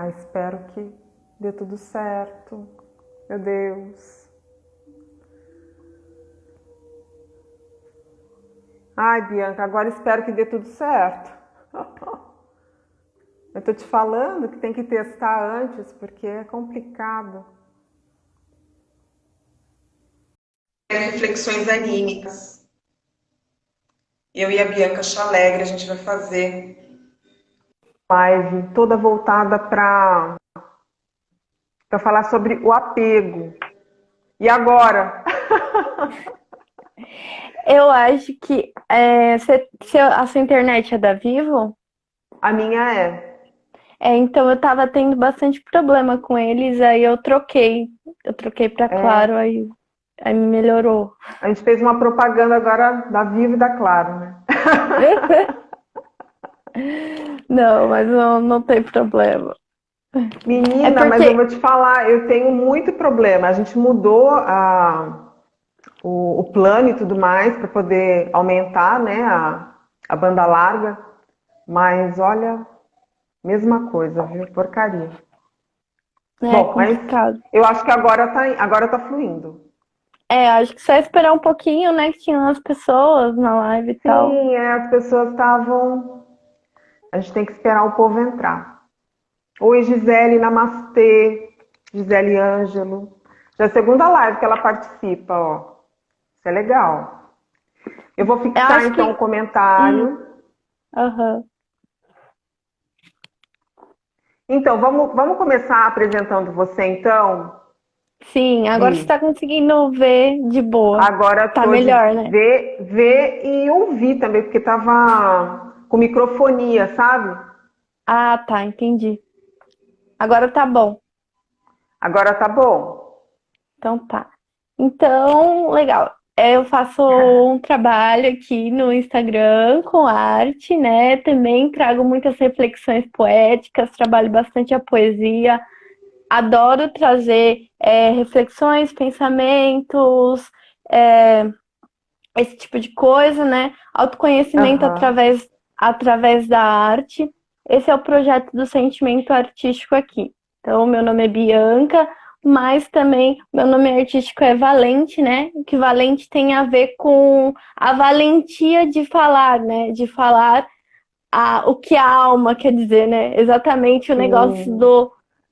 Ah, espero que dê tudo certo. Meu Deus. Ai, Bianca, agora espero que dê tudo certo. Eu tô te falando que tem que testar antes, porque é complicado. Reflexões anímicas. Eu e a Bianca Chalegre, a gente vai fazer live toda voltada para falar sobre o apego. E agora? Eu acho que a sua internet é da Vivo? A minha é. Então eu tava tendo bastante problema com eles, aí eu troquei. Eu troquei pra Claro, É. aí melhorou. A gente fez uma propaganda agora da Vivo e da Claro, né? Não, mas não tem problema. É Menina, mas eu porque vou te falar, eu tenho muito problema. A gente mudou o plano e tudo mais para poder aumentar, né, a banda larga. Mas olha, mesma coisa, viu? Porcaria. é Bom, mas complicado. eu acho que agora tá fluindo. Acho que só esperar um pouquinho, né? Que tinha umas pessoas na live e tal. Sim, as pessoas estavam. A gente tem que esperar o povo entrar. Oi, Gisele, namastê. Gisele Ângelo. Já é a segunda live que ela participa, ó. Isso é legal. Eu vou Eu fixar acho então o que. Hum, comentário. aham. Então, vamos começar apresentando você, então, Sim, agora você Bi. tá conseguindo ver de boa. Agora Tá tô de melhor, né? ver e ouvir também, porque tava com microfonia, sabe? Ah, tá, entendi. Agora tá bom. Agora tá bom. Então tá. Então, legal. Eu faço um trabalho aqui no Instagram com arte, né? Também trago muitas reflexões poéticas, trabalho bastante a poesia. Adoro trazer reflexões, pensamentos, é, esse tipo de coisa, né? Autoconhecimento Aham. através da arte. Esse é o projeto do sentimento artístico aqui. Então, meu nome é Bianca, mas também meu nome artístico é Valente, né? Que Valente tem a ver com a valentia de falar, né? De falar o que a alma quer dizer, né? Exatamente o negócio Sim.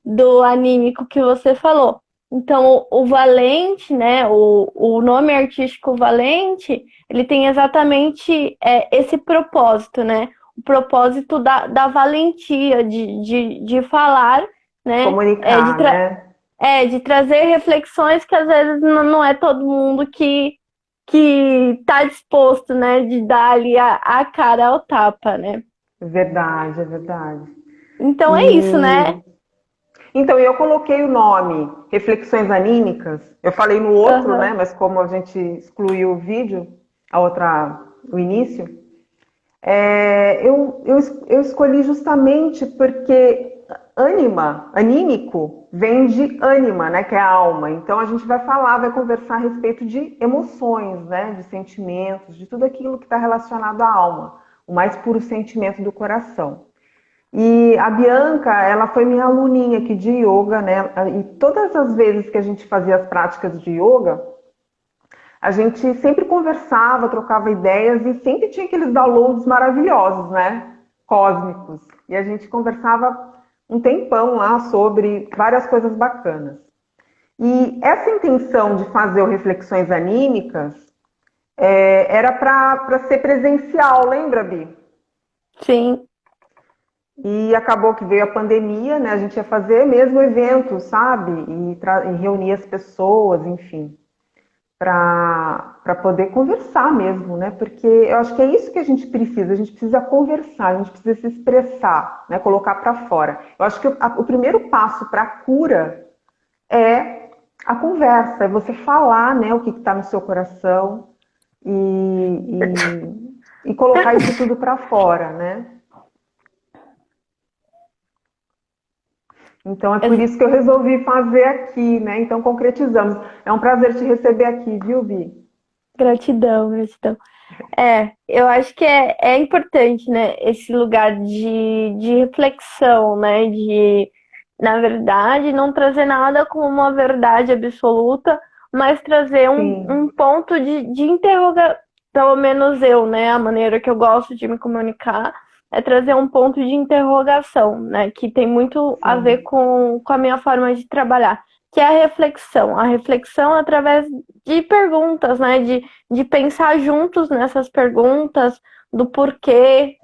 do anímico que você falou. Então, o Valente, né? O nome artístico Valente, ele tem exatamente esse propósito, né? O propósito da valentia, de falar, né? Comunicar, né? De trazer reflexões que às vezes não é todo mundo que está disposto, né? De dar ali a cara ao tapa, né? Verdade, é verdade. Então é isso, né? E então eu coloquei o nome Reflexões Anímicas. Eu falei no outro, né? Aham. Mas como a gente excluiu o vídeo, o início, eu escolhi justamente porque anímico, vem de ânima, né? Que é a alma. Então a gente vai conversar a respeito de emoções, né? De sentimentos, de tudo aquilo que está relacionado à alma, o mais puro sentimento do coração. E a Bianca, ela foi minha aluninha aqui de yoga, né? E todas as vezes que a gente fazia as práticas de yoga, a gente sempre conversava, trocava ideias e sempre tinha aqueles downloads maravilhosos, né? Cósmicos. E a gente conversava um tempão lá sobre várias coisas bacanas. E essa intenção de fazer o Reflexões Anímicas era para ser presencial, lembra, Bi? Sim. E acabou que veio a pandemia, né? A gente ia fazer mesmo evento, sabe? E reunir as pessoas, enfim, para poder conversar mesmo, né? Porque eu acho que é isso que a gente precisa conversar, a gente precisa se expressar, né? Colocar para fora. Eu acho que o primeiro passo para a cura é a conversa, é você falar, né? O que está no seu coração e colocar isso tudo para fora, né? Então é por Ex- isso que eu resolvi fazer aqui, né? Então concretizamos. É um prazer te receber aqui, viu, Bi? Gratidão, gratidão. Eu acho que é importante, né? Esse lugar de reflexão, né? na verdade, não trazer nada como uma verdade absoluta, mas trazer um Sim, ponto de interrogação, pelo menos eu, né? A maneira que eu gosto de me comunicar é trazer um ponto de interrogação, né? Que tem muito a ver sim. com a minha forma de trabalhar, que é a reflexão. A reflexão através de perguntas, né? De pensar juntos nessas perguntas, do porquê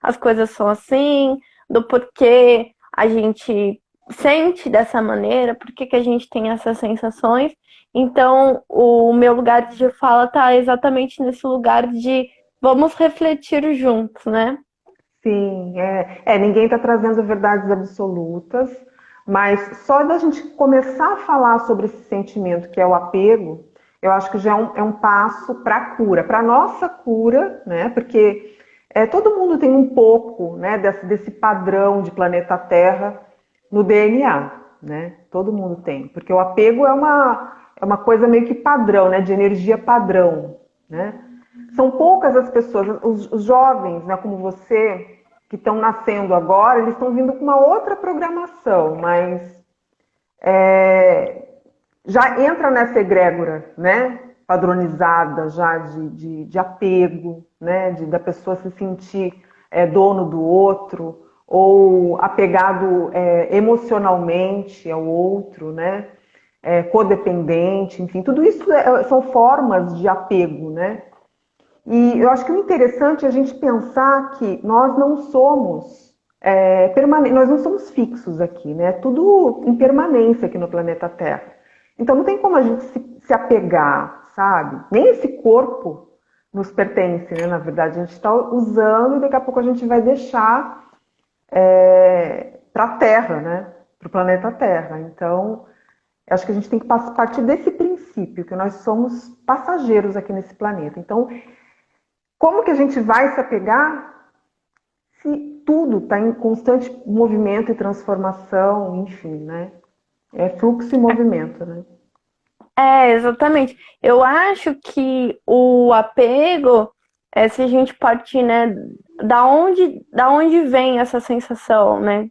as coisas são assim, do porquê a gente sente dessa maneira, por que a gente tem essas sensações. Então, o meu lugar de fala está exatamente nesse lugar de vamos refletir juntos, né? Sim, ninguém está trazendo verdades absolutas, mas só da gente começar a falar sobre esse sentimento que é o apego, eu acho que já é um passo para a cura, para a nossa cura, né? Porque todo mundo tem um pouco, né, desse padrão de planeta Terra no DNA, né? Todo mundo tem, porque o apego é uma coisa meio que padrão, né? De energia padrão, né? São poucas as pessoas, os jovens, né, como você, que estão nascendo agora, eles estão vindo com uma outra programação, mas já entra nessa egrégora, né, padronizada já de apego, né, da pessoa se sentir dono do outro ou apegado emocionalmente ao outro, né, codependente, enfim, tudo isso são formas de apego, né? E eu acho que o interessante é a gente pensar que nós não somos nós não somos fixos aqui, né? É tudo em permanência aqui no planeta Terra. Então não tem como a gente se apegar, sabe? Nem esse corpo nos pertence, né? Na verdade, a gente está usando e daqui a pouco a gente vai deixar para a Terra, né? Para o planeta Terra. Então, acho que a gente tem que partir desse princípio, que nós somos passageiros aqui nesse planeta. Então, como que a gente vai se apegar se tudo está em constante movimento e transformação, enfim, né? É fluxo e movimento, né? Exatamente. Eu acho que o apego, se a gente partir, né, da onde vem essa sensação, né?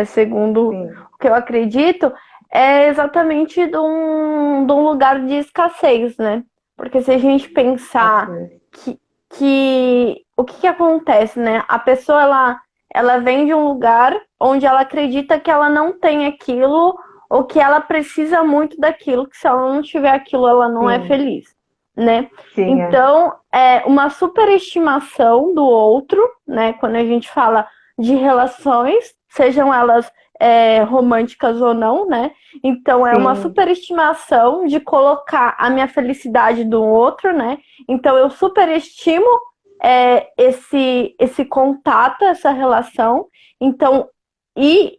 Segundo Sim, o que eu acredito, é exatamente de um lugar de escassez, né? Porque se a gente pensar escassez. que o que acontece, né? A pessoa ela vem de um lugar onde ela acredita que ela não tem aquilo ou que ela precisa muito daquilo, que se ela não tiver aquilo, ela não é Sim, feliz, né? sim, Então, é uma superestimação do outro, né? Quando a gente fala de relações, sejam elas românticas ou não, né? Então, é uma sim, superestimação de colocar a minha felicidade do outro, né? Então, eu superestimo esse contato, essa relação. Então, e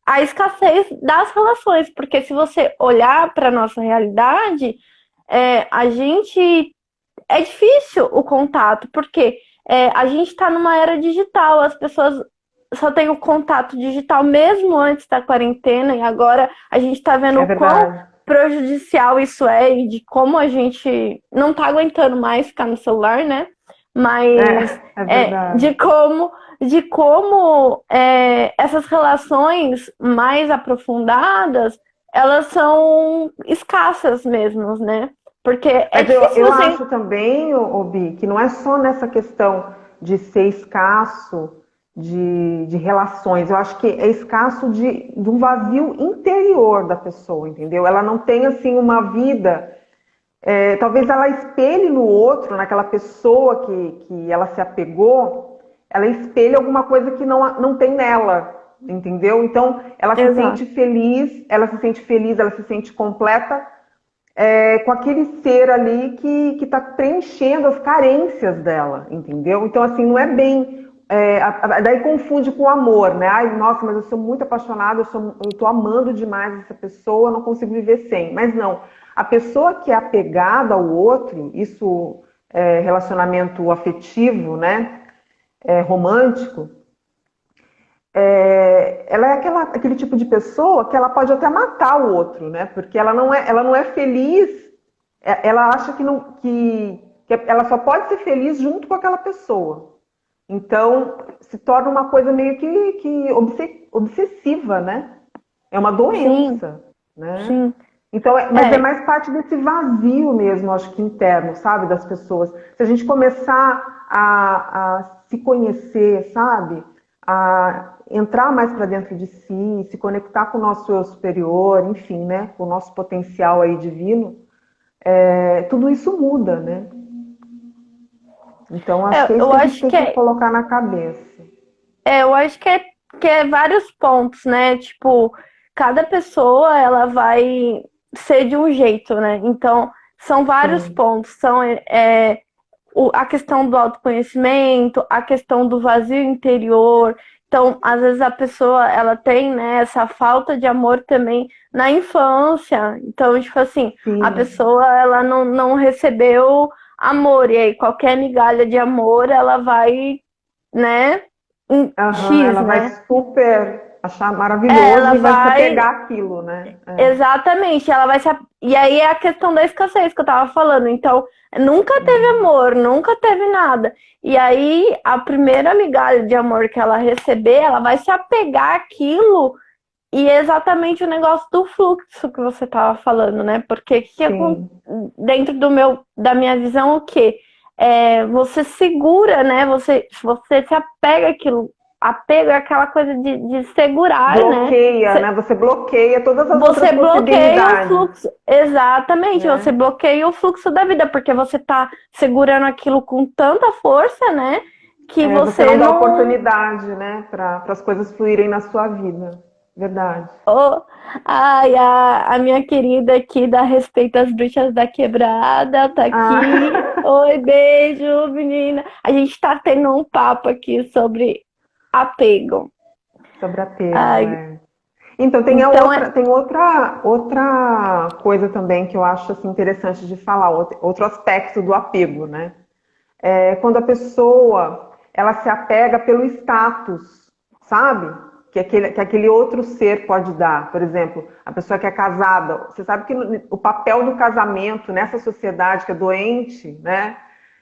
a escassez das relações, porque se você olhar para a nossa realidade, a gente é difícil o contato, porque a gente está numa era digital, as pessoas só têm o contato digital mesmo antes da quarentena, e agora a gente está vendo é o quão verdade. prejudicial isso é e de como a gente não está aguentando mais ficar no celular, né? Mas É verdade. de como essas relações mais aprofundadas elas são escassas mesmo, né? Porque é Mas eu, difícil eu você. acho também, Bi, que não é só nessa questão de ser escasso de relações. Eu acho que é escasso de um vazio interior da pessoa, entendeu? Ela não tem, assim, uma vida. Talvez ela espelhe no outro, naquela pessoa que ela se apegou, ela espelhe alguma coisa que não tem nela, entendeu? Então, Exato. ela se sente completa com aquele ser ali que está preenchendo as carências dela, entendeu? Então, assim, não é bem. Daí confunde com o amor, né? Ai, nossa, mas eu sou muito apaixonada, eu tô amando demais essa pessoa, eu não consigo viver sem. Mas não, a pessoa que é apegada ao outro, isso relacionamento afetivo, né? Romântico, ela é aquele tipo de pessoa que ela pode até matar o outro, né? Porque ela não é feliz, ela acha que ela só pode ser feliz junto com aquela pessoa. Então, se torna uma coisa meio que obsessiva, né? É uma Sim, doença, né? sim. Então, mas é É, mais parte desse vazio mesmo, acho que interno, sabe, das pessoas. Se a gente começar a se conhecer, sabe, a entrar mais para dentro de si, se conectar com o nosso eu superior, enfim, né, com o nosso potencial aí divino, tudo isso muda, né? Então, acho que é isso eu que a gente acho tem que que é, colocar na cabeça. eu acho que é vários pontos, né? Tipo, cada pessoa ela vai ser de um jeito, né? Então, são vários Sim, pontos. A questão do autoconhecimento, a questão do vazio interior. Então, às vezes a pessoa ela tem, né, essa falta de amor também na infância. Então, tipo assim, a sim. pessoa ela não recebeu amor e aí qualquer migalha de amor ela vai, né, em Aham, X, ela vai né? super achar maravilhoso Ela e vai se vai apegar àquilo, né? exatamente, ela vai se. E aí é a questão da escassez que eu tava falando. Então, nunca teve Uhum. amor, nunca teve nada. E aí, a primeira migalha de amor que ela receber, ela vai se apegar àquilo. E é exatamente o negócio do fluxo que você tava falando, né? Porque Sim. dentro da minha visão, o quê? Você segura, né? Você se apega àquilo. Apego é aquela coisa de segurar, né? Bloqueia, né? Você bloqueia todas as outras Você bloqueia o possibilidades, fluxo, exatamente, você né? bloqueia o fluxo da vida, porque você tá segurando aquilo com tanta força, né, que Você você não dá não. oportunidade, né, para as coisas fluírem na sua vida. Verdade. Oh, ai, a minha querida aqui da Respeito às Bruxas da Quebrada tá aqui. Ah, Oi, beijo, menina. A gente tá tendo um papo aqui sobre apego. sobre apego, Ai, é. Então, então outra coisa também que eu acho assim, interessante de falar, outro aspecto do apego, né? É quando a pessoa ela se apega pelo status, sabe? Que aquele outro ser pode dar. Por exemplo, a pessoa que é casada, você sabe que o papel do casamento nessa sociedade que é doente, né?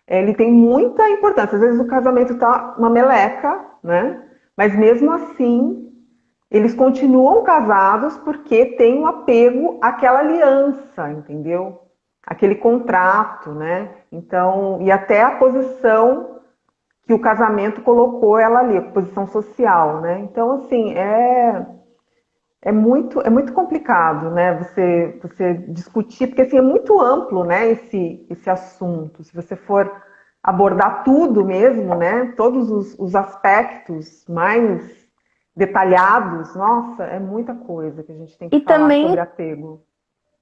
Ele tem muita importância. Às vezes o casamento tá uma meleca, né? Mas mesmo assim, eles continuam casados porque tem um apego àquela aliança, entendeu? Aquele contrato, né? Então, e até a posição que o casamento colocou ela ali, a posição social, né? Então, assim, é muito complicado, né? Você discutir, porque assim, é muito amplo, né? Esse assunto. Se você for abordar tudo mesmo, né? Todos os aspectos mais detalhados, nossa, é muita coisa que a gente tem que e falar sobre também apego.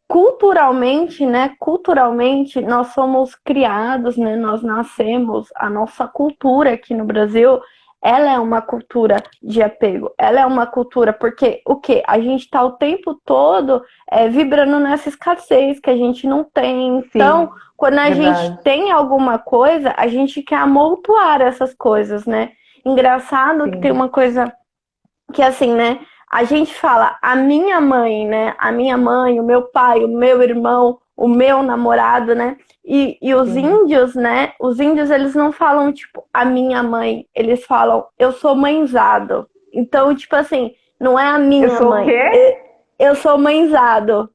culturalmente, né? Culturalmente, nós somos criados, né? Nós nascemos, a nossa cultura aqui no Brasil, ela é uma cultura de apego. Ela é uma cultura porque o quê? A gente está o tempo todo vibrando nessa escassez que a gente não tem. Então, Sim, quando a gente verdade. tem alguma coisa, a gente quer amontoar essas coisas, né? Engraçado que tem Sim, uma coisa que assim, né? A gente fala a minha mãe, né? A minha mãe, o meu pai, o meu irmão, o meu namorado, né? E os sim. índios, né? Os índios, eles não falam, tipo, a minha mãe. Eles falam, eu sou mãezado. Então, tipo assim, não é a Eu minha sou o mãe. quê? Eu sou mãezado.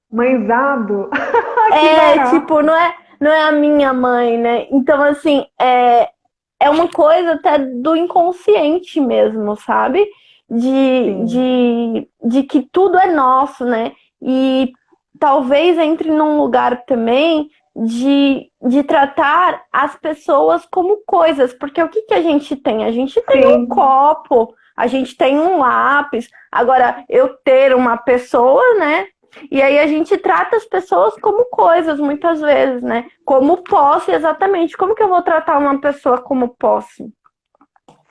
Mãezado? Que É, tipo, barato. não é a minha mãe, né? Então, assim, é uma coisa até do inconsciente mesmo, sabe? Sim, De que tudo é nosso, né? E talvez entre num lugar também de tratar as pessoas como coisas, porque o que que a gente tem? A gente tem um sim. copo, a gente tem um lápis. Agora, eu ter uma pessoa, né? E aí a gente trata as pessoas como coisas, muitas vezes, né? Como posse, exatamente. Como que eu vou tratar uma pessoa como posse?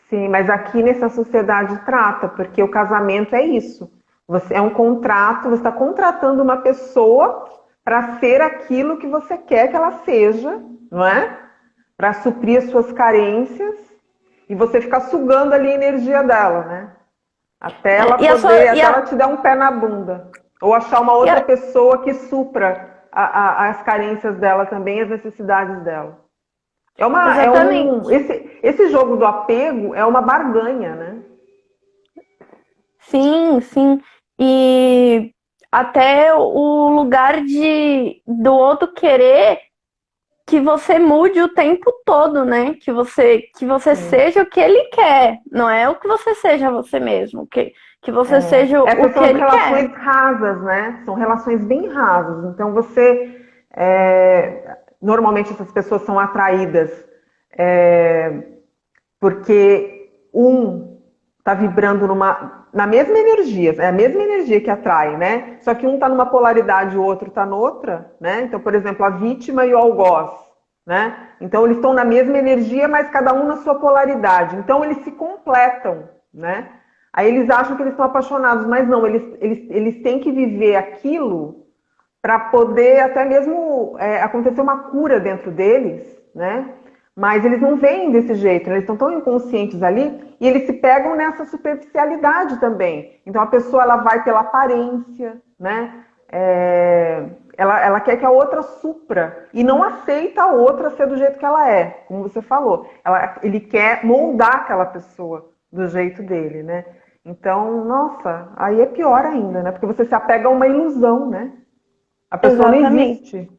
Sim, mas aqui nessa sociedade trata, porque o casamento é isso. Você é um contrato, você está contratando uma pessoa para ser aquilo que você quer que ela seja, não é? Para suprir as suas carências e você ficar sugando ali a energia dela, né? Até ela E a sua, poder, até ela te dar um pé na bunda. Ou achar uma e outra a, pessoa que supra as carências dela também, as necessidades dela. Exatamente. Esse jogo do apego é uma barganha, né? Sim, sim. E até o lugar do outro querer que você mude o tempo todo, né? Que você Sim. seja o que ele quer, não é o que você seja você mesmo, que você seja o Essas que são as ele quer. relações rasas, né? São relações bem rasas. Então normalmente essas pessoas são atraídas é, porque um está vibrando na mesma energia, é a mesma energia que atrai, né? Só que um está numa polaridade, o outro está noutra, né? Então, por exemplo, a vítima e o algoz, né? Então eles estão na mesma energia, mas cada um na sua polaridade. Então eles se completam, né? Aí eles acham que eles estão apaixonados, mas não, eles têm que viver aquilo para poder até mesmo acontecer uma cura dentro deles, né? Mas eles não veem desse jeito, né? Eles estão tão inconscientes ali e eles se pegam nessa superficialidade também. Então a pessoa ela vai pela aparência, né? Ela quer que a outra supra e não aceita a outra ser do jeito que ela é, como você falou. Ele quer moldar aquela pessoa do jeito dele, né? Então, nossa, aí é pior ainda, né? Porque você se apega a uma ilusão, né? A pessoa não Exatamente. existe.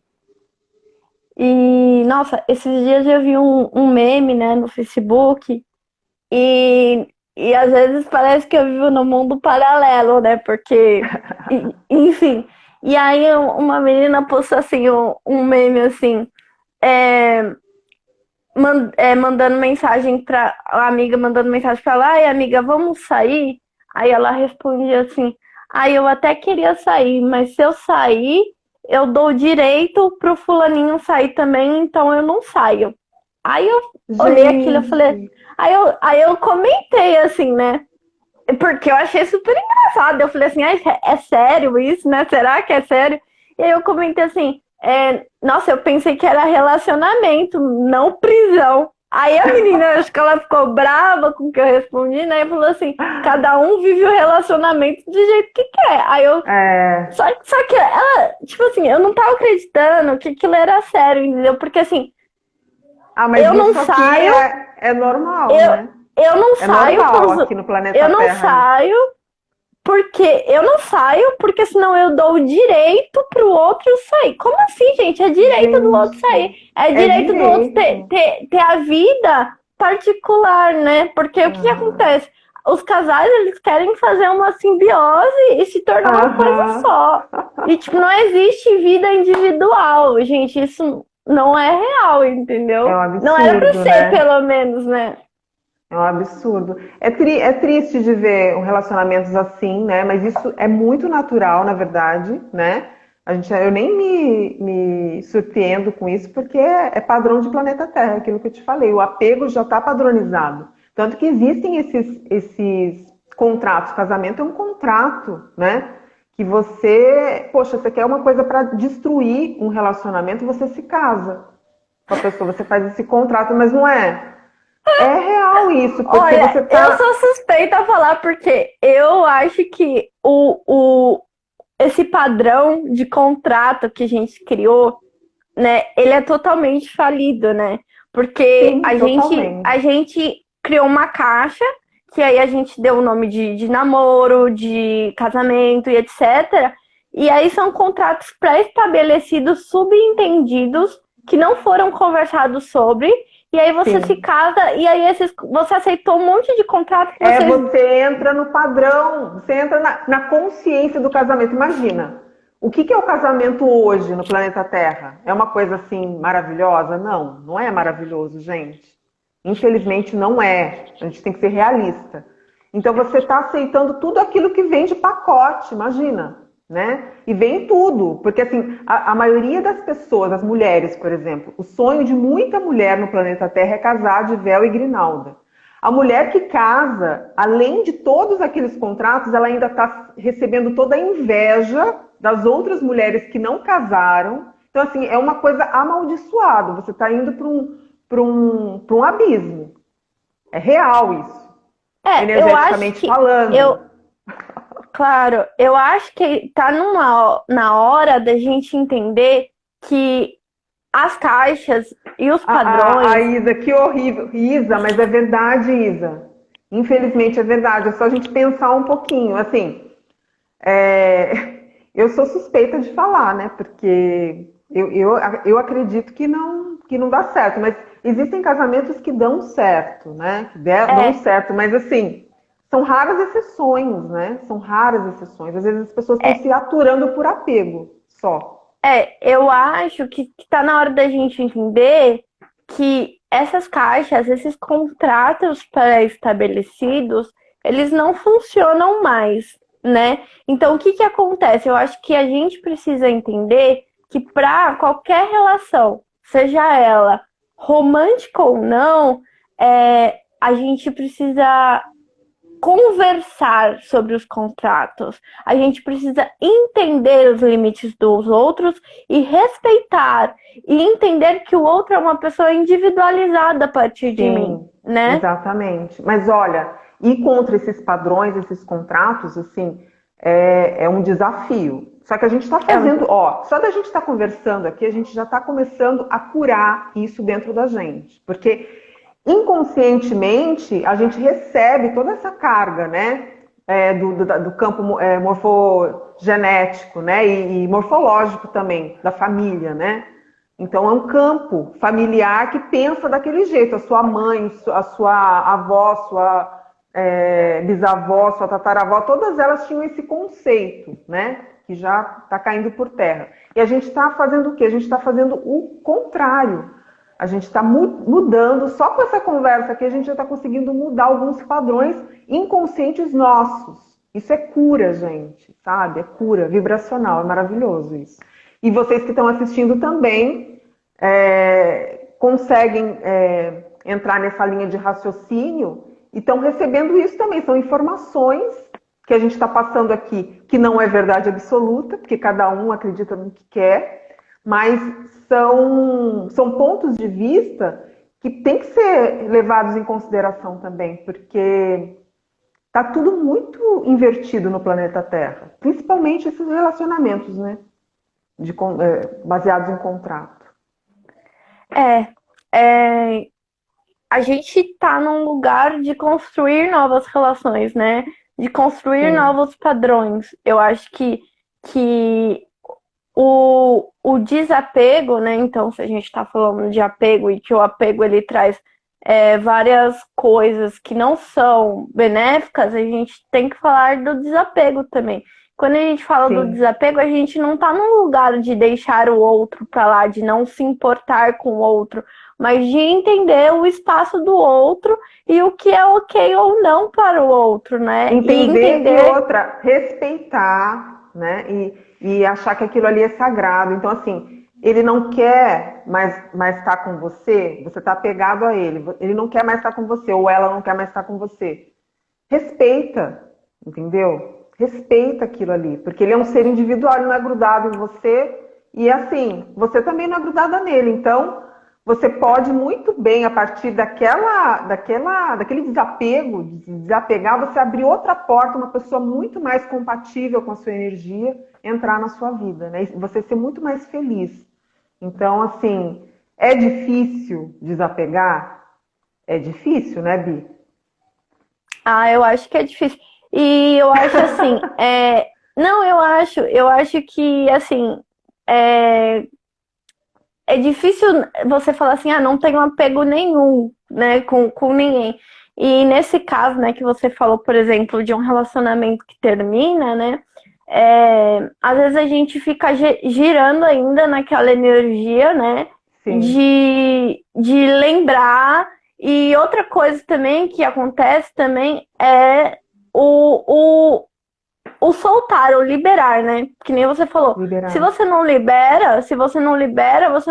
E, nossa, esses dias eu vi um meme, né, no Facebook, e às vezes parece que eu vivo num mundo paralelo, né? Porque, enfim. E aí uma menina postou assim, um meme assim, é, mandando mensagem pra a amiga, mandando mensagem pra ela, ai amiga, vamos sair? Aí ela respondia assim, ai eu até queria sair, mas se eu sair, eu dou direito pro fulaninho sair também, então eu não saio. Aí eu olhei aquilo e falei, Gente, aí eu comentei assim, né? Porque eu achei super engraçado. Eu falei assim, é sério isso, né? Será que é sério? E aí eu comentei assim, nossa, eu pensei que era relacionamento, não prisão. Aí a menina, acho que ela ficou brava com o que eu respondi, né? E falou assim, cada um vive o relacionamento do jeito que quer. Aí eu. é... Só que ela, tipo assim, eu não tava acreditando que aquilo era sério, entendeu? Porque assim, Ah, mas eu não isso aqui saio, é normal, eu, né? eu não É saio normal pros. aqui no Eu planeta não Terra isso. saio porque eu não saio, porque senão eu dou o direito pro outro sair. Como assim, gente? É direito do outro sair. Gente, É é direito do outro ter, direito. ter, ter a vida particular, né? Porque o que Aham. acontece? Os casais, eles querem fazer uma simbiose e se tornar uma coisa Aham. só. E, tipo, não existe vida individual, gente. Isso não é real, É entendeu? um Não era pra absurdo, ser, né? pelo menos, né? É um absurdo. É triste de ver relacionamentos assim, né? Mas isso é muito natural, na verdade, né? Eu nem me surpreendo com isso, porque é padrão de planeta Terra, aquilo que eu te falei. O apego já está padronizado. Tanto que existem esses contratos. Casamento é um contrato, né? Que poxa, você quer uma coisa para destruir um relacionamento, você se casa com a pessoa, você faz esse contrato, mas não é. É real isso, porque Olha, você eu sou tá. suspeita a falar porque eu acho que esse padrão de contrato que a gente criou, né, ele é totalmente falido, né? Porque Sim, a gente criou uma caixa que aí a gente deu o nome de namoro, de casamento e etc. E aí são contratos pré-estabelecidos, subentendidos, que não foram conversados sobre. E aí você se sim. casa e aí você aceitou um monte de contrato que vocês. Você entra no padrão, você entra na consciência do casamento. Imagina, o que é o casamento hoje no planeta Terra? É uma coisa assim maravilhosa? Não, não é maravilhoso, gente. Infelizmente não é. A gente tem que ser realista. Então você está aceitando tudo aquilo que vem de pacote, imagina, né? E vem tudo, porque assim, a maioria das pessoas, as mulheres, por exemplo, o sonho de muita mulher no planeta Terra é casar de véu e grinalda. A mulher que casa, além de todos aqueles contratos, ela ainda está recebendo toda a inveja das outras mulheres que não casaram. Então, assim, é uma coisa amaldiçoada. Você está indo para um abismo. É real isso, Eu acho energeticamente que. falando. Claro, eu acho que tá na hora da gente entender que as caixas e os A padrões. Isa, que horrível. Isa, mas é verdade, Isa. Infelizmente é verdade. É só a gente pensar um pouquinho. Assim, eu sou suspeita de falar, né? Porque eu acredito que não dá certo. Mas existem casamentos que dão certo, né? Dão É, certo. Mas assim, são raras exceções, né? São raras exceções. Às vezes as pessoas estão se aturando por apego só. eu acho que tá na hora da gente entender que essas caixas, esses contratos pré-estabelecidos, eles não funcionam mais, né? Então, o que que acontece? Eu acho que a gente precisa entender que para qualquer relação, seja ela romântica ou não, a gente precisa conversar sobre os contratos. A gente precisa entender os limites dos outros e respeitar e entender que o outro é uma pessoa individualizada a partir de mim, Sim, né? exatamente. Mas olha, ir contra esses padrões, esses contratos, assim, é um desafio. Só que a gente está É um... fazendo, ó, só da gente estar conversando aqui, a gente já está começando a curar isso dentro da gente. Porque inconscientemente a gente recebe toda essa carga, né? Do campo morfogenético, né? E morfológico também, da família, né? Então é um campo familiar que pensa daquele jeito. A sua mãe, a sua avó, sua bisavó, sua tataravó, todas elas tinham esse conceito, né? Que já está caindo por terra. E a gente está fazendo o quê? A gente está fazendo o contrário. A gente está mudando, só com essa conversa aqui, a gente já está conseguindo mudar alguns padrões inconscientes nossos. Isso é cura, gente, sabe? É cura vibracional, é maravilhoso isso. E vocês que estão assistindo também conseguem entrar nessa linha de raciocínio e estão recebendo isso também. São informações que a gente está passando aqui, que não é verdade absoluta, porque cada um acredita no que quer, mas são pontos de vista que tem que ser levados em consideração também, porque está tudo muito invertido no planeta Terra, principalmente esses relacionamentos, né? Baseados em contrato. É, é, a gente está num lugar de construir novas relações, né? De construir Sim, novos padrões. Eu acho que o desapego, né? Então, se a gente está falando de apego e que o apego ele traz várias coisas que não são benéficas, a gente tem que falar do desapego também. Quando a gente fala do sim. desapego, a gente não está num lugar de deixar o outro para lá, de não se importar com o outro, mas de entender o espaço do outro e o que é ok ou não para o outro, né? E Entender e entender. outra, respeitar, né? E achar que aquilo ali é sagrado. Então, assim, ele não quer mais estar com você, você está apegado a ele. Ele não quer mais estar com você, ou ela não quer mais estar com você. Respeita, entendeu? Respeita aquilo ali, porque ele é um ser individual, ele não é grudado em você, e assim, você também não é grudada nele. Então, você pode muito bem, a partir daquele desapego, de desapegar, você abrir outra porta, uma pessoa muito mais compatível com a sua energia, entrar na sua vida, né? E você ser muito mais feliz. Então, assim, é difícil desapegar? É difícil, né, Bi? Ah, eu acho que é difícil. E eu acho assim, não, eu acho que assim, é, é difícil você falar assim, ah, não tenho apego nenhum, né, com ninguém. E nesse caso, né, que você falou, por exemplo, de um relacionamento que termina, né, às vezes a gente fica girando ainda naquela energia, né, Sim. de lembrar. E outra coisa também que acontece também é o, o soltar, o liberar, né? Que nem você falou. Liberar. Se você não libera, você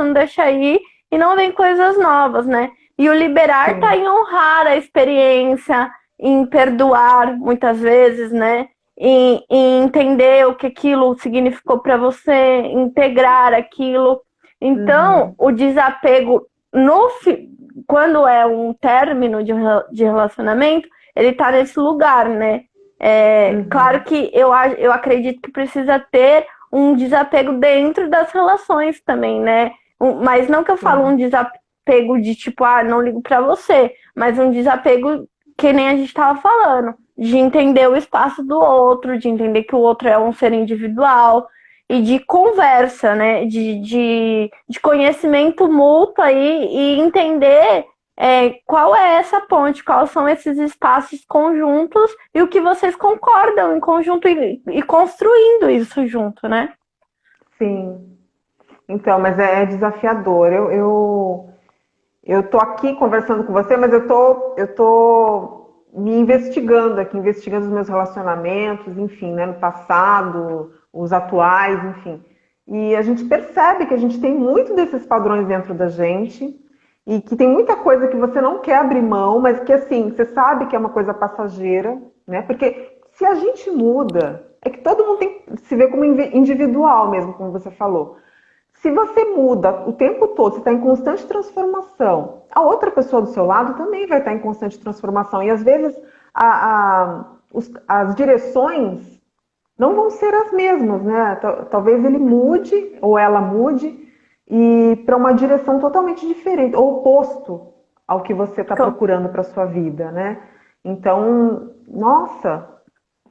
não deixa ir e não vem coisas novas, né? E o liberar tá Sim. em honrar a experiência, em perdoar muitas vezes, né? Em entender o que aquilo significou para você, integrar aquilo. Então, Uhum. o desapego no quando é um término de relacionamento, ele tá nesse lugar, né? Claro Uhum. que eu acredito que precisa ter um desapego dentro das relações também, né? Mas não que eu falo um Sim. desapego de tipo, não ligo pra você, mas um desapego que nem a gente tava falando, de entender o espaço do outro, de entender que o outro é um ser individual e de conversa, né? De conhecimento mútuo aí e entender qual é essa ponte, quais são esses espaços conjuntos e o que vocês concordam em conjunto e construindo isso junto, né? Sim. Então, mas é desafiador. Eu tô aqui conversando com você, mas eu tô me investigando aqui, investigando os meus relacionamentos, enfim, né, no passado, os atuais, enfim. E a gente percebe que a gente tem muito desses padrões dentro da gente e que tem muita coisa que você não quer abrir mão, mas que assim, você sabe que é uma coisa passageira, né? Porque se a gente muda, é que todo mundo tem que se ver como individual mesmo, como você falou. Se você muda o tempo todo, você está em constante transformação, a outra pessoa do seu lado também vai estar em constante transformação. E às vezes as direções não vão ser as mesmas, né? Talvez ele mude ou ela mude e para uma direção totalmente diferente, ou oposto ao que você está procurando para sua vida, né? Então, nossa,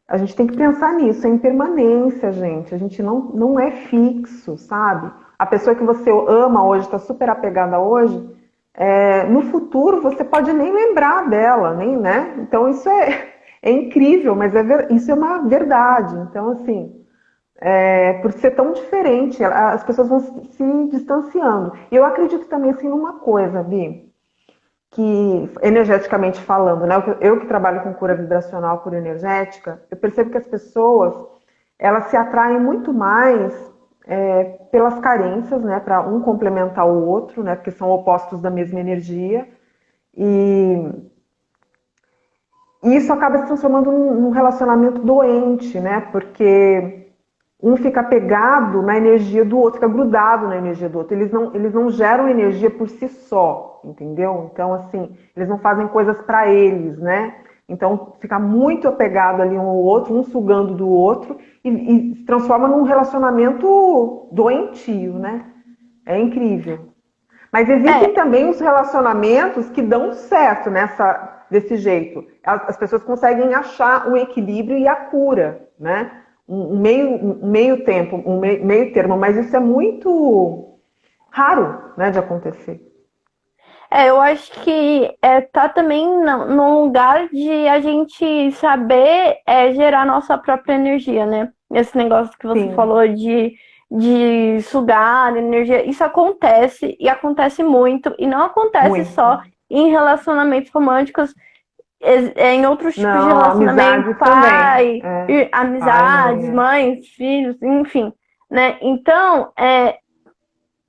a gente tem que pensar nisso, é impermanência, gente. A gente não é fixo, sabe? A pessoa que você ama hoje, está super apegada hoje, no futuro você pode nem lembrar dela, nem, né? Então isso é incrível, mas isso é uma verdade. Então, assim, por ser tão diferente, as pessoas vão se distanciando. E eu acredito também assim numa coisa, Vi, que energeticamente falando, né? Eu que trabalho com cura vibracional, cura energética, eu percebo que as pessoas elas se atraem muito mais pelas carências, né? Para um complementar o outro, né? Porque são opostos da mesma energia e isso acaba se transformando num relacionamento doente, né? Porque um fica pegado na energia do outro, fica grudado na energia do outro. Eles não geram energia por si só, entendeu? Então, assim, eles não fazem coisas para eles, né? Então, fica muito apegado ali um ao outro, um sugando do outro, e se transforma num relacionamento doentio, né? É incrível. Mas existem É, também os relacionamentos que dão certo desse jeito. As pessoas conseguem achar o equilíbrio e a cura, né? Um meio tempo, meio termo, mas isso é muito raro, né, de acontecer. eu acho que tá também no lugar de a gente saber gerar nossa própria energia, né? Esse negócio que você Sim, falou de sugar energia, isso acontece e acontece muito, e não acontece muito. só em relacionamentos românticos, em outros tipos de Não, relacionamento, amizades também. pai, Pai, amizades, mãe, mães, filhos, enfim, né? Então,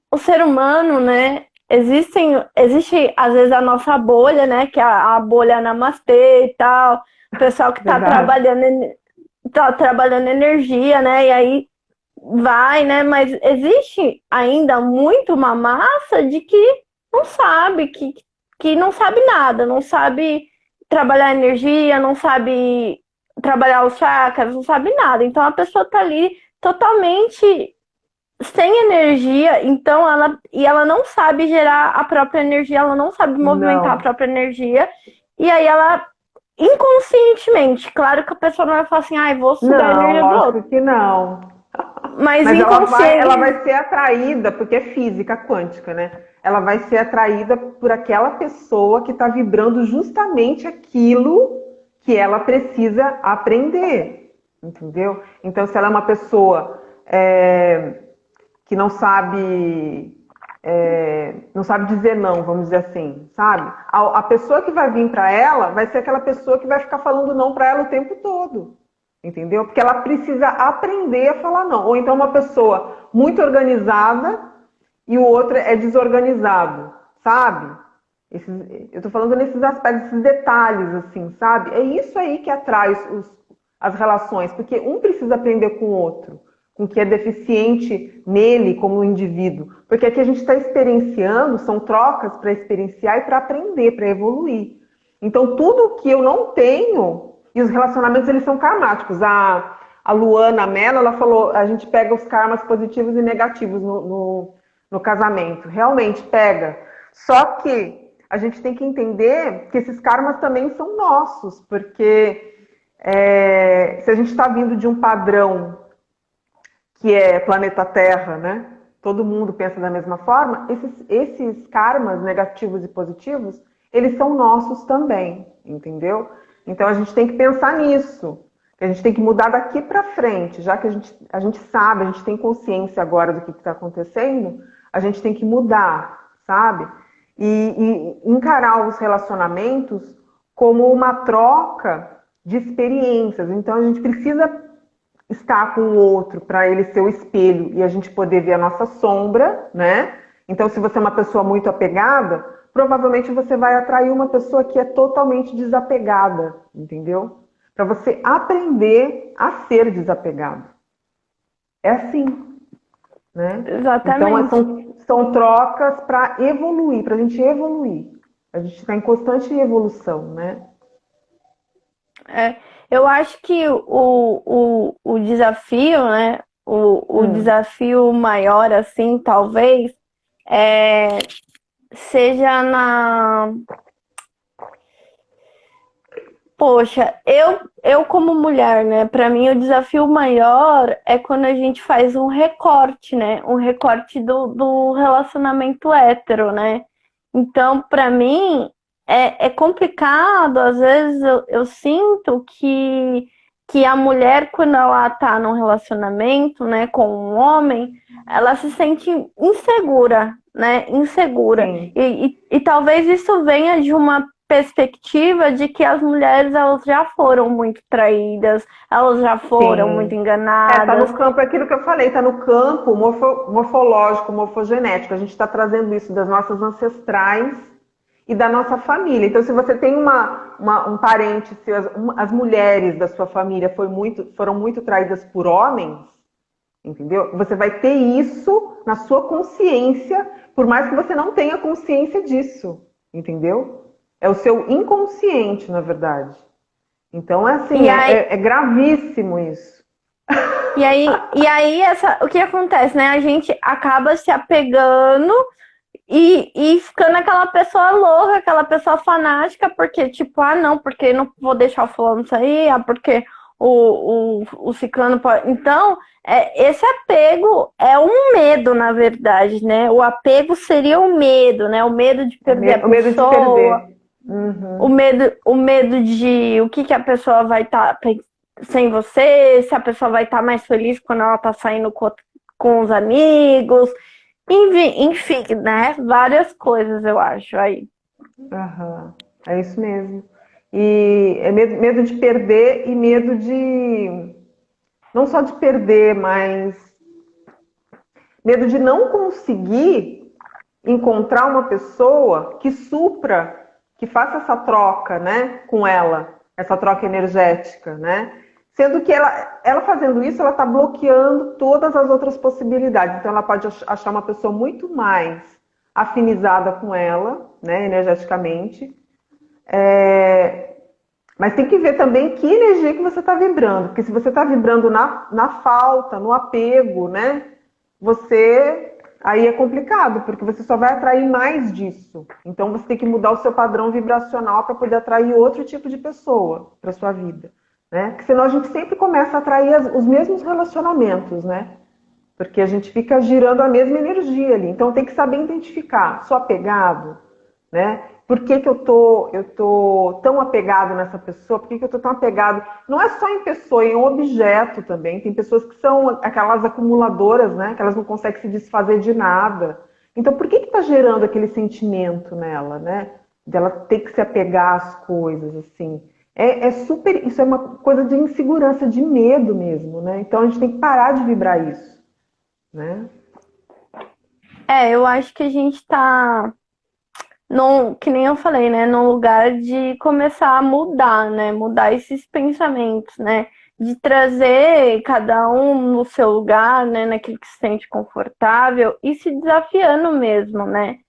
o ser humano, né? Existe às vezes a nossa bolha, né? Que é a bolha namastê e tal, o pessoal que verdade. tá trabalhando energia, né? E aí vai, né? Mas existe ainda muito uma massa de que não sabe, que não sabe nada, não sabe trabalhar energia, não sabe trabalhar os chakras, não sabe nada. Então a pessoa tá ali totalmente sem energia, então ela não sabe gerar a própria energia, ela não sabe movimentar a Não, própria energia, e aí ela inconscientemente, claro que a pessoa não vai falar assim, vou sugar a não, energia do lógico outro, que não. mas Mas ela inconsciente, vai ser atraída, porque é física quântica, né? Ela vai ser atraída por aquela pessoa que está vibrando justamente aquilo que ela precisa aprender, entendeu? Então, se ela é uma pessoa que não sabe dizer não, vamos dizer assim, sabe? A pessoa que vai vir para ela vai ser aquela pessoa que vai ficar falando não para ela o tempo todo. Entendeu? Porque ela precisa aprender a falar não. Ou então uma pessoa muito organizada e o outro é desorganizado, sabe? Eu tô falando nesses aspectos, esses detalhes, assim, sabe? É isso aí que atrai as relações, porque um precisa aprender com o outro, com o que é deficiente nele como indivíduo. Porque aqui a gente está experienciando, são trocas para experienciar e para aprender, para evoluir. Então, tudo que eu não tenho, e os relacionamentos eles são karmáticos. A Luana Mello, ela falou, a gente pega os karmas positivos e negativos no casamento. Realmente pega. Só que a gente tem que entender que esses karmas também são nossos, porque se a gente está vindo de um padrão que é planeta Terra, né? Todo mundo pensa da mesma forma, esses karmas negativos e positivos, eles são nossos também, entendeu? Então a gente tem que pensar nisso, que a gente tem que mudar daqui para frente, já que a gente sabe, a gente tem consciência agora do que está acontecendo, a gente tem que mudar, sabe? E encarar os relacionamentos como uma troca de experiências. Então a gente precisa estar com o outro para ele ser o espelho e a gente poder ver a nossa sombra, né? Então, se você é uma pessoa muito apegada, provavelmente você vai atrair uma pessoa que é totalmente desapegada, entendeu? Para você aprender a ser desapegado. É assim, né? Exatamente. Então, são trocas para evoluir, para a gente evoluir. A gente está em constante evolução, né? Eu acho que o desafio, né? O desafio maior, assim, talvez, seja na. Poxa, eu como mulher, né? Para mim o desafio maior é quando a gente faz um recorte, né? Um recorte do relacionamento hétero, né? Então, para mim, é complicado. Às vezes eu sinto que a mulher, quando ela tá num relacionamento, né, com um homem, ela se sente insegura, né? Insegura. Sim. E talvez isso venha de uma perspectiva de que as mulheres elas já foram muito traídas, elas já foram Sim. muito Tá enganadas. no campo, é aquilo que eu falei, tá no campo morfológico, morfogenético. A gente está trazendo isso das nossas ancestrais e da nossa família. Então, se você tem um parente, se as mulheres da sua família foram muito traídas por homens, entendeu? Você vai ter isso na sua consciência, por mais que você não tenha consciência disso, entendeu? É o seu inconsciente, na verdade. Então, é assim, é gravíssimo isso. E aí o que acontece, né? A gente acaba se apegando e ficando aquela pessoa louca, aquela pessoa fanática, porque, tipo, não, porque não vou deixar o fulano sair, porque o ciclano pode. Então, esse apego é um medo, na verdade, né? O apego seria o medo, né? O medo de perder a pessoa. O medo de perder. Uhum. O medo de o que a pessoa vai estar sem você, se a pessoa vai estar mais feliz quando ela tá saindo com os amigos. Enfim, né? Várias coisas, eu acho, aí. Uhum. É isso mesmo. E é medo de perder e medo de... Não só de perder, mas... Medo de não conseguir encontrar uma pessoa que supra, que faça essa troca, né, com ela, essa troca energética, né? Sendo que ela fazendo isso, ela está bloqueando todas as outras possibilidades. Então, ela pode achar uma pessoa muito mais afinizada com ela, né, energeticamente. Mas tem que ver também que energia que você está vibrando. Porque se você está vibrando na falta, no apego, né, aí é complicado, porque você só vai atrair mais disso. Então, você tem que mudar o seu padrão vibracional para poder atrair outro tipo de pessoa para sua vida. Né? Porque senão a gente sempre começa a atrair os mesmos relacionamentos, né? Porque a gente fica girando a mesma energia ali. Então tem que saber identificar. Sou apegado, né? Por que eu tô tão apegado nessa pessoa? Por que eu tô tão apegado? Não é só em pessoa, é em objeto também. Tem pessoas que são aquelas acumuladoras, né? Que elas não conseguem se desfazer de nada. Então por que tá gerando aquele sentimento nela, né? Dela ter que se apegar às coisas, assim. Isso é uma coisa de insegurança, de medo mesmo, né? Então a gente tem que parar de vibrar isso, né? Eu acho que a gente tá, que nem eu falei, né? Num lugar de começar a mudar, né? Mudar esses pensamentos, né? De trazer cada um no seu lugar, né? Naquilo que se sente confortável e se desafiando mesmo, né?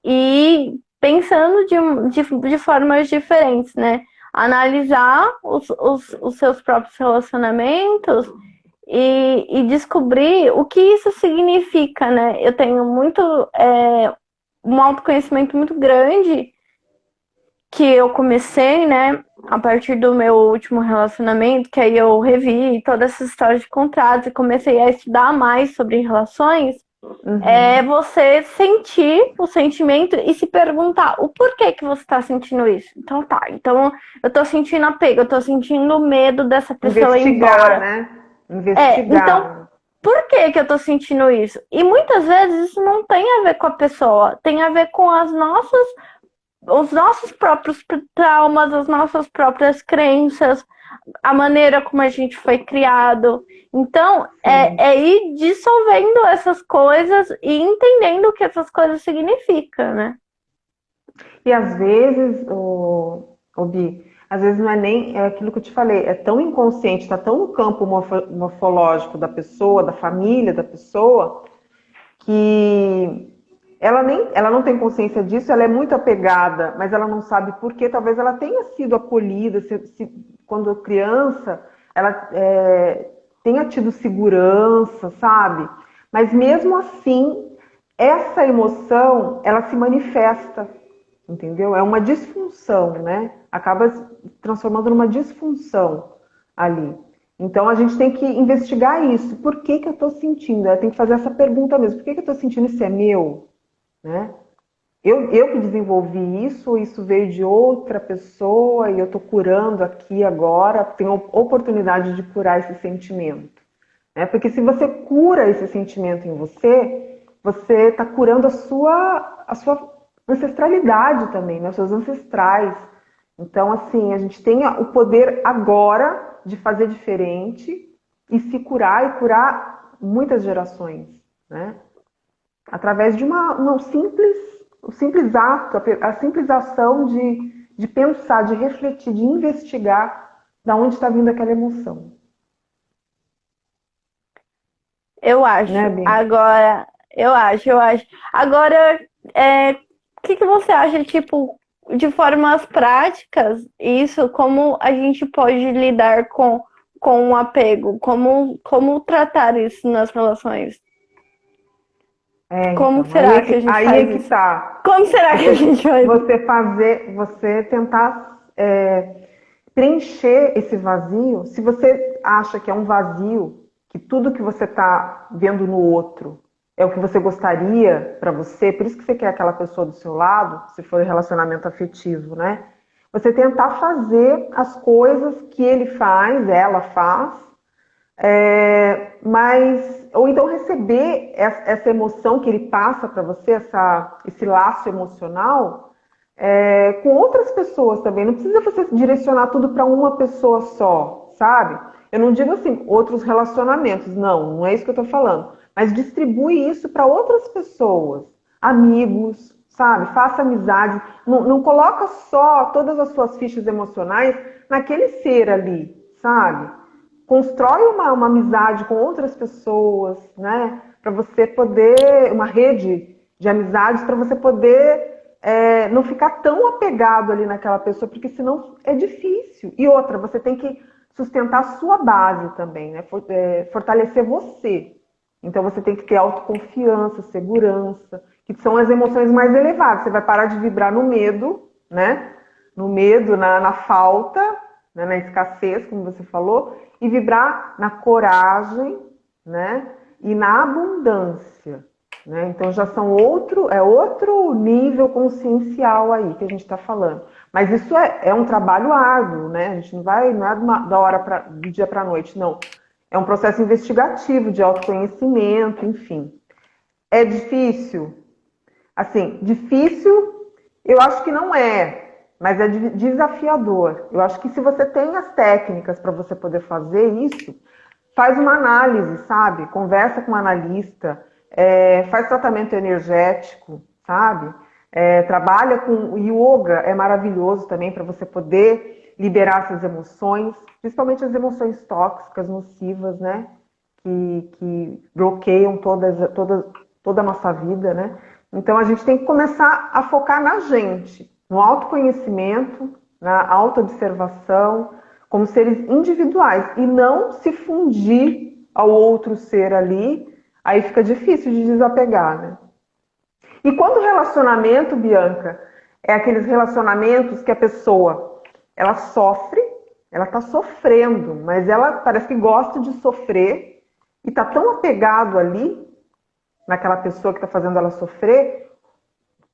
E pensando de formas diferentes, né? Analisar os seus próprios relacionamentos e descobrir o que isso significa, né? Eu tenho um autoconhecimento muito grande que eu comecei, né, a partir do meu último relacionamento, que aí eu revi toda essa história de contratos e comecei a estudar mais sobre relações, é você sentir o sentimento e se perguntar o porquê que você está sentindo isso. Então tá, então eu tô sentindo apego, eu tô sentindo medo dessa pessoa ir Investigar, embora. né? Então Investigar. por que eu tô sentindo isso? E muitas vezes isso não tem a ver com a pessoa, tem a ver com os nossos próprios traumas, as nossas próprias crenças, a maneira como a gente foi criado. Então, é ir dissolvendo essas coisas e entendendo o que essas coisas significam, né? E às vezes, Bi, às vezes não é nem aquilo que eu te falei, é tão inconsciente, está tão no campo morfológico da pessoa, da família da pessoa, que ela não tem consciência disso, ela é muito apegada, mas ela não sabe por quê. Talvez ela tenha sido acolhida, quando criança, ela tenha tido segurança, sabe? Mas mesmo assim, essa emoção, ela se manifesta, entendeu? É uma disfunção, né? Acaba se transformando numa disfunção ali. Então a gente tem que investigar isso. Por que que eu estou sentindo? Tem que fazer essa pergunta mesmo. Por que que eu estou sentindo isso é meu? Né? Eu que desenvolvi isso, isso veio de outra pessoa e eu estou curando aqui agora, tenho a oportunidade de curar esse sentimento. Né? Porque se você cura esse sentimento em você, você está curando a sua ancestralidade também, né? Os seus ancestrais. Então, assim, a gente tem o poder agora de fazer diferente e se curar e curar muitas gerações, né? Através de um simples ato, a simples ação de pensar, de refletir, de investigar da onde está vindo aquela emoção. Eu acho. Né, Bim? Agora, eu acho. Agora, o que você acha, tipo, de formas práticas, isso, como a gente pode lidar com o apego? Como tratar isso nas relações? Como Então, será que a gente aí é faz que isso? tá. Como será que a gente faz isso? Você tentar preencher esse vazio. Se você acha que é um vazio, que tudo que você está vendo no outro é o que você gostaria para você, por isso que você quer aquela pessoa do seu lado, se for relacionamento afetivo, né? Você tentar fazer as coisas que ele faz, ela faz, mas ou então receber essa emoção que ele passa para você, esse laço emocional, com outras pessoas também. Não precisa você direcionar tudo para uma pessoa só, sabe? Eu não digo assim, outros relacionamentos, não é isso que eu estou falando. Mas distribui isso para outras pessoas, amigos, sabe? Faça amizade. Não coloca só todas as suas fichas emocionais naquele ser ali, sabe? Constrói uma amizade com outras pessoas, né? Para você poder, uma rede de amizades, para você poder não ficar tão apegado ali naquela pessoa, porque senão é difícil. E outra, você tem que sustentar a sua base também, né? Fortalecer você. Então você tem que ter autoconfiança, segurança, que são as emoções mais elevadas. Você vai parar de vibrar no medo, né? No medo, na falta, né? Na escassez, como você falou, e vibrar na coragem, né? E na abundância. Né? Então já são outro nível consciencial aí que a gente está falando. Mas isso é um trabalho árduo, né? A gente não é do dia para a noite, não. É um processo investigativo de autoconhecimento, enfim. É difícil? Assim, difícil eu acho que não é, mas é desafiador. Eu acho que se você tem as técnicas para você poder fazer isso, faz uma análise, sabe? Conversa com um analista, faz tratamento energético, sabe? Trabalha com yoga, é maravilhoso também para você poder liberar essas emoções, principalmente as emoções tóxicas, nocivas, né? Que bloqueiam toda a nossa vida, né? Então a gente tem que começar a focar na gente, no autoconhecimento, na autoobservação, como seres individuais e não se fundir ao outro ser ali, aí fica difícil de desapegar, né? E quando o relacionamento, Bianca, é aqueles relacionamentos que a pessoa, ela sofre, ela tá sofrendo, mas ela parece que gosta de sofrer e tá tão apegado ali, naquela pessoa que tá fazendo ela sofrer,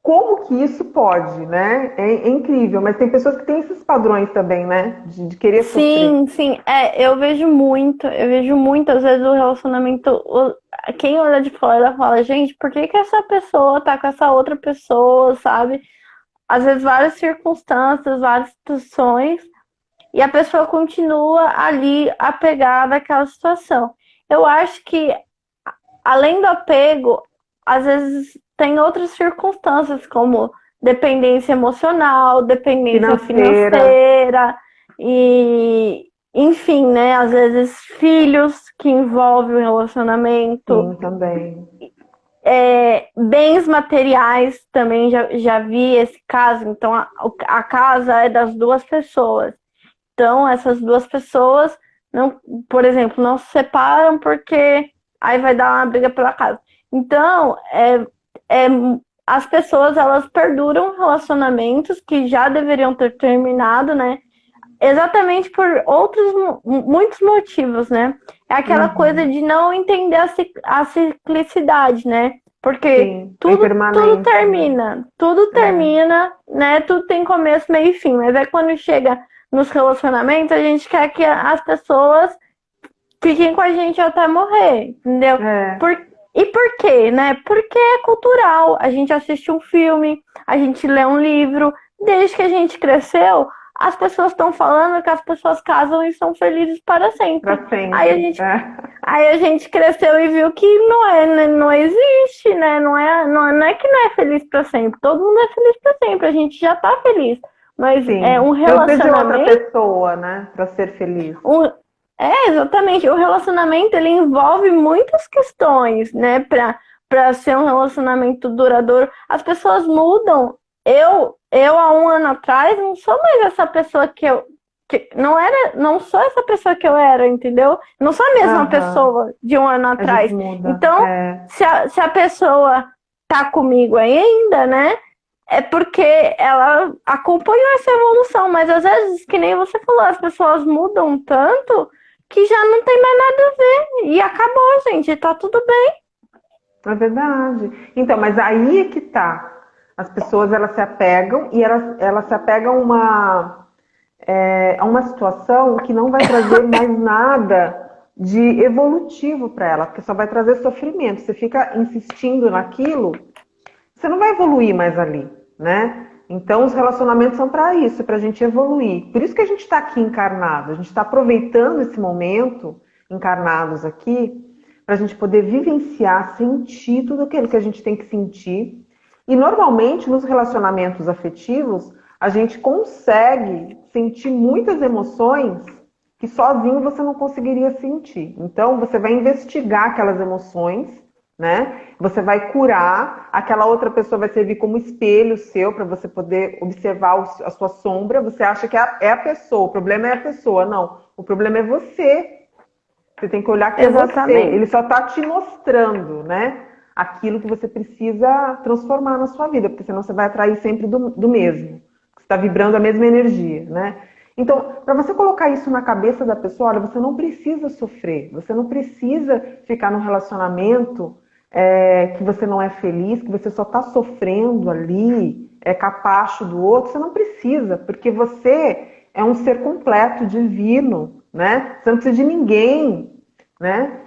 como que isso pode, né? É incrível, mas tem pessoas que têm esses padrões também, né? De querer sofrer. Sim, sim, eu vejo muito, às vezes o relacionamento, quem olha de fora fala, gente, por que que essa pessoa tá com essa outra pessoa, sabe? Às vezes várias circunstâncias, várias situações, e a pessoa continua ali apegada àquela situação. Eu acho que, além do apego, às vezes tem outras circunstâncias, como dependência emocional, dependência Financeira, financeira, e, enfim, né? Às vezes filhos que envolvem o relacionamento, sim, também. bens materiais também já vi esse caso. Então, a casa é das duas pessoas. Então, essas duas pessoas, não, por exemplo, não se separam porque aí vai dar uma briga pela casa. Então, é, as pessoas, elas perduram relacionamentos que já deveriam ter terminado, né? Exatamente por muitos motivos, né? É aquela coisa Uhum. de não entender a ciclicidade, né? Porque Sim, a impermanência, né? tudo É, termina, né? Tudo tem começo, meio e fim. Mas é quando chega nos relacionamentos, a gente quer que as pessoas fiquem com a gente até morrer, entendeu? é, Por, e por quê, né? Porque é cultural. A gente assiste um filme, a gente lê um livro. Desde que a gente cresceu, as pessoas estão falando que as pessoas casam e são felizes para sempre. para Aí a sempre. gente, É, aí a gente cresceu e viu que não é, né? Não existe, né? Não é que não é feliz para sempre. Todo mundo é feliz para sempre. A gente já tá feliz. Mas é sim. um Não precisa de outra relacionamento. pessoa, né? Para ser feliz. Um, exatamente. O relacionamento ele envolve muitas questões, né? Para ser um relacionamento duradouro. As pessoas mudam. Há um ano atrás, não sou mais essa pessoa não sou essa pessoa que eu era, entendeu? Não sou a mesma Aham. pessoa de um ano A gente atrás. muda. Então, É, se a pessoa tá comigo ainda, né? É porque ela acompanhou essa evolução, mas às vezes, que nem você falou, as pessoas mudam tanto que já não tem mais nada a ver. E acabou, gente, tá tudo bem. é verdade. Então, mas aí é que tá. As pessoas elas se apegam e elas se apegam a uma situação que não vai trazer mais nada de evolutivo para ela, porque só vai trazer sofrimento. Você fica insistindo naquilo, você não vai evoluir mais ali, né? Então, os relacionamentos são para isso, para a gente evoluir. Por isso que a gente está aqui encarnado, a gente está aproveitando esse momento, encarnados aqui, para a gente poder vivenciar, sentir tudo aquilo que a gente tem que sentir. E normalmente, nos relacionamentos afetivos, a gente consegue sentir muitas emoções que sozinho você não conseguiria sentir. Então, você vai investigar aquelas emoções, né? Você vai curar, aquela outra pessoa vai servir como espelho seu para você poder observar a sua sombra. Você acha que é a pessoa, o problema é a pessoa. Não, o problema é você. Você tem que olhar que é você. Ele Exatamente. só está te mostrando, né? Aquilo que você precisa transformar na sua vida, porque senão você vai atrair sempre do mesmo. Você está vibrando a mesma energia, né? Então, para você colocar isso na cabeça da pessoa, olha, você não precisa sofrer, você não precisa ficar num relacionamento que você não é feliz, que você só está sofrendo ali, capacho do outro. Você não precisa, porque você é um ser completo, divino, né? Você não precisa de ninguém, né?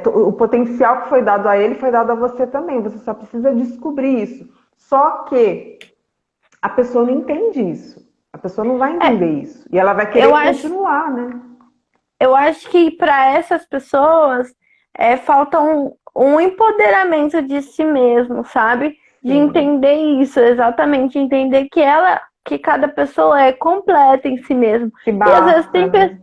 O potencial que foi dado a ele foi dado a você também. Você só precisa descobrir isso. Só que a pessoa não entende isso. A pessoa não vai É, entender isso. E ela vai eu querer acho, continuar, né? eu acho que para essas pessoas falta um empoderamento de si mesmo, sabe? De Sim. entender isso, exatamente, entender que cada pessoa é completa em si mesmo. Que E às vezes basta, né?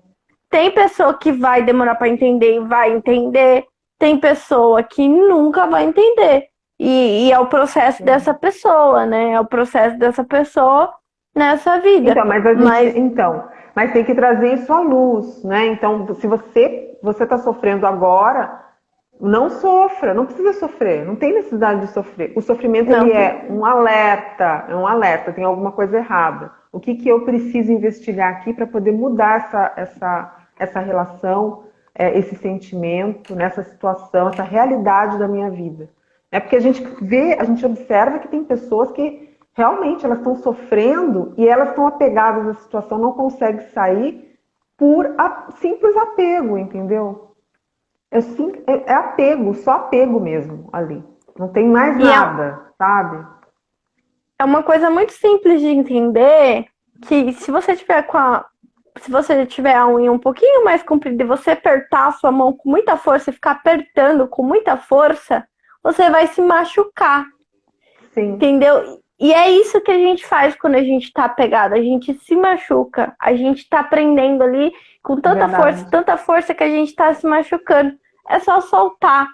tem pessoa que vai demorar para entender e vai entender, tem pessoa que nunca vai entender. E é o processo dessa Sim. pessoa, né? É o processo dessa pessoa nessa vida. Então, mas a gente, Mas então, mas tem que trazer isso à luz, né? Então, se você você está sofrendo agora, não sofra, não precisa sofrer, não tem necessidade de sofrer. O sofrimento Não, ele é um alerta, tem alguma coisa errada. O que eu preciso investigar aqui para poder mudar essa relação, esse sentimento, nessa situação, essa realidade da minha vida? É porque a gente vê, a gente observa que tem pessoas que realmente elas estão sofrendo e elas estão apegadas à situação, não conseguem sair por simples apego, entendeu? É apego, só apego mesmo ali. Não tem mais e nada, sabe? é uma coisa muito simples de entender que se você tiver a unha um pouquinho mais comprida e você apertar a sua mão com muita força e ficar apertando com muita força, você vai se machucar. Sim. Entendeu? E é isso que a gente faz quando a gente tá apegado. A gente se machuca. A gente tá aprendendo ali com tanta força que a gente tá se machucando. É só soltar.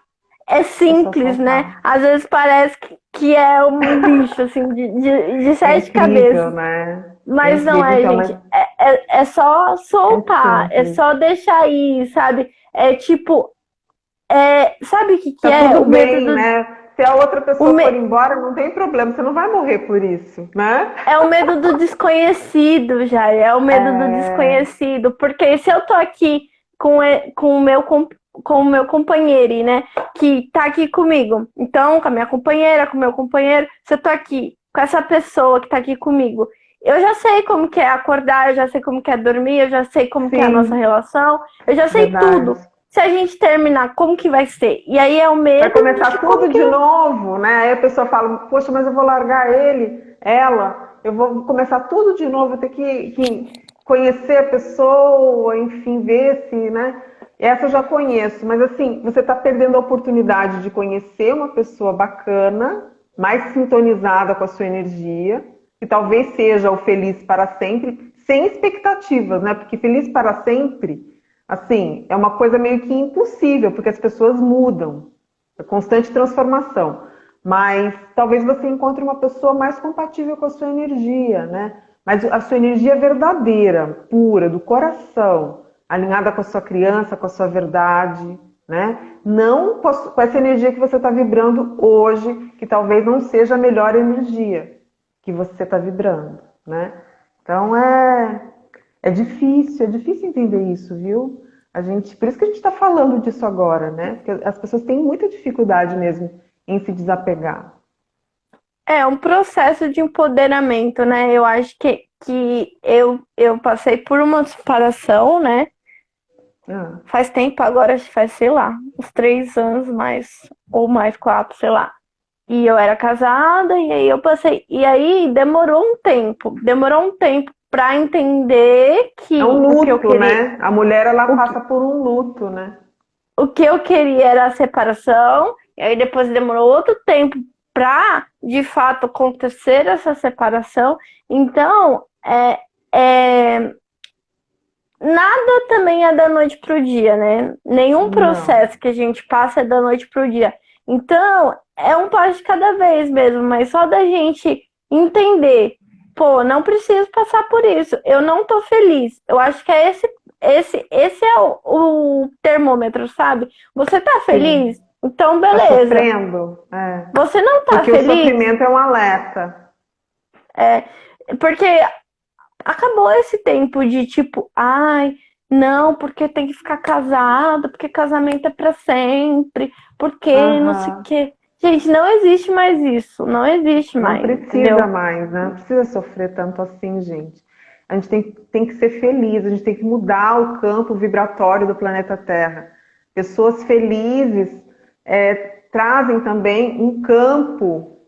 É simples, né? Às vezes parece que é um bicho, assim, de sete cabeças. Né? Mas não é, gente. É só soltar. É só deixar ir, sabe? É tipo. Sabe o que tá é? Tudo bem, né? Se a outra pessoa for embora, não tem problema, você não vai morrer por isso, né? É o medo do desconhecido, já. É o medo do desconhecido. Porque se eu tô aqui com o meu companheiro, né? Que tá aqui comigo. Então, com a minha companheira, com o meu companheiro, se eu tô aqui com essa pessoa que tá aqui comigo, eu já sei como que é acordar, eu já sei como que é dormir, eu já sei como que é a nossa relação, eu já sei tudo. Se a gente terminar, como que vai ser? E aí é o medo. Vai começar tudo de novo, né? Aí a pessoa fala, poxa, mas eu vou largar ela, eu vou começar tudo de novo, vou ter que conhecer a pessoa, enfim, ver se, né? Essa eu já conheço, mas assim, você está perdendo a oportunidade de conhecer uma pessoa bacana, mais sintonizada com a sua energia, que talvez seja o feliz para sempre, sem expectativas, né? Porque feliz para sempre, assim, é uma coisa meio que impossível, porque as pessoas mudam, é constante transformação. Mas talvez você encontre uma pessoa mais compatível com a sua energia, né? Mas a sua energia verdadeira, pura, do coração, alinhada com a sua criança, com a sua verdade, né? Não com essa energia que você está vibrando hoje, que talvez não seja a melhor energia que você está vibrando, né? Então é difícil entender isso, viu? Por isso que a gente está falando disso agora, né? Porque as pessoas têm muita dificuldade mesmo em se desapegar. É um processo de empoderamento, né? Eu acho que eu passei por uma separação, né? Faz tempo agora, faz, sei lá, uns 3 anos mais, ou mais 4, sei lá. E eu era casada, e aí eu passei. E aí demorou um tempo pra entender que. É um luto, o que eu queria, né? A mulher, ela passa por um luto, né? O que eu queria era a separação, e aí depois demorou outro tempo pra, de fato, acontecer essa separação. Então, nada também é da noite pro dia, né? Nenhum processo que a gente passa é da noite pro dia. Então, é um passo de cada vez mesmo, mas só da gente entender, pô, não preciso passar por isso, eu não tô feliz. Eu acho que é esse é o termômetro, sabe? Você tá feliz? Sim. Então, beleza. Tá sofrendo? Você não tá porque feliz? Porque o sofrimento é um alerta. Porque acabou esse tempo de tipo, ai, não, porque tem que ficar casado, porque casamento é pra sempre, porque não sei o quê. Gente, não existe mais isso, não existe mais. Não precisa, entendeu? Mais, né? Não precisa sofrer tanto assim, gente. A gente tem que ser feliz, a gente tem que mudar o campo vibratório do planeta Terra. Pessoas felizes trazem também um campo,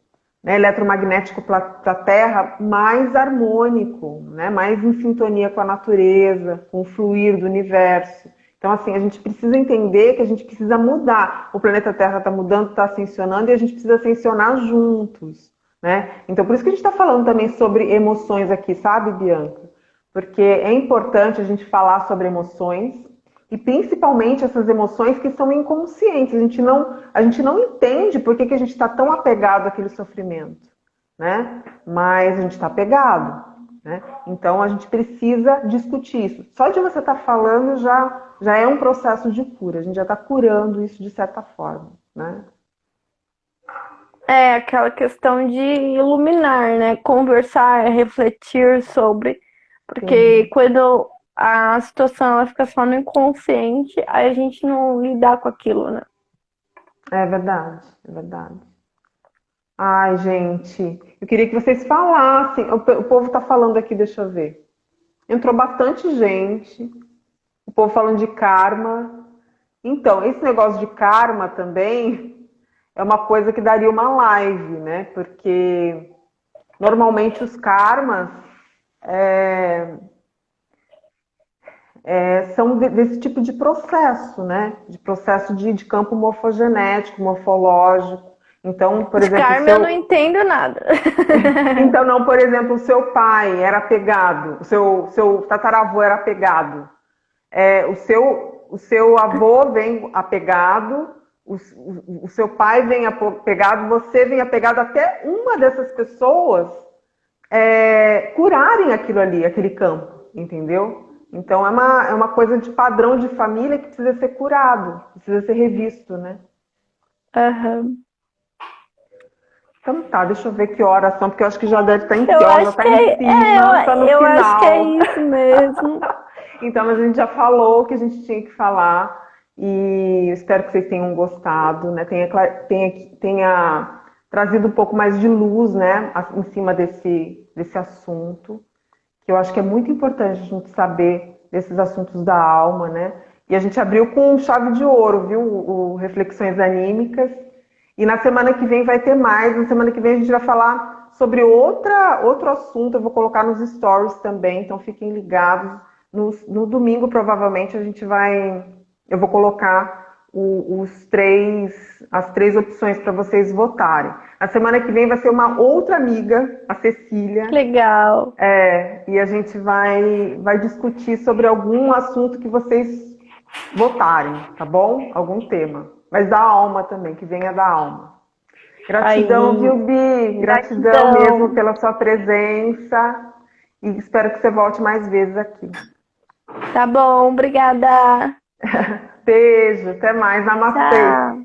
né, eletromagnético para a Terra mais harmônico, né, mais em sintonia com a natureza, com o fluir do universo. Então, assim, a gente precisa entender que a gente precisa mudar. O planeta Terra está mudando, está ascensionando, e a gente precisa ascensionar juntos, né? Então, por isso que a gente está falando também sobre emoções aqui, sabe, Bianca? Porque é importante a gente falar sobre emoções, e principalmente essas emoções que são inconscientes. A gente não entende por que a gente está tão apegado àquele sofrimento, né? Mas a gente está apegado. né? Então a gente precisa discutir isso. Só de você estar falando já é um processo de cura, a gente já está curando isso de certa forma, né? É aquela questão de iluminar, né? Conversar, refletir sobre. Porque Sim, quando a situação ela fica só no inconsciente, aí a gente não lidar com aquilo, né? é verdade, é verdade. Ai, gente, eu queria que vocês falassem. O povo está falando aqui, deixa eu ver. Entrou bastante gente, o povo falando de karma. Então, esse negócio de karma também é uma coisa que daria uma live, né? Porque normalmente os karmas são desse tipo de processo, né? De processo de campo morfogenético, morfológico. Então, por De exemplo, o karma eu não seu. entendo nada. Então, não, por exemplo, o seu pai era apegado, o seu tataravô era apegado. O seu avô vem apegado, o seu pai vem apegado, você vem apegado, até uma dessas pessoas curarem aquilo ali, aquele campo, entendeu? Então é uma coisa de padrão de família que precisa ser curado, precisa ser revisto, né? Aham. Então tá, deixa eu ver que horas são, porque eu acho que já deve estar Eu já acho está que em cima, está no eu acho que é final. isso mesmo. Então, mas a gente já falou o que a gente tinha que falar e eu espero que vocês tenham gostado, né? Tenha trazido um pouco mais de luz, né, em cima desse assunto, que eu acho que é muito importante a gente saber desses assuntos da alma, né? E a gente abriu com chave de ouro, viu? O Reflexões Anímicas. E na semana que vem vai ter mais. Na semana que vem a gente vai falar sobre outro assunto. Eu vou colocar nos stories também, então fiquem ligados. No domingo, provavelmente, eu vou colocar as três opções para vocês votarem. Na semana que vem vai ser uma outra amiga, a Que Cecília, legal. e a gente vai discutir sobre algum assunto que vocês votarem, tá bom? Algum tema. Mas da alma também, que venha da alma. Gratidão, Aí, viu, Bi? Gratidão mesmo gratidão. pela sua presença. E espero que você volte mais vezes aqui. Tá bom, obrigada. Beijo, até mais. Namastê. Tchau.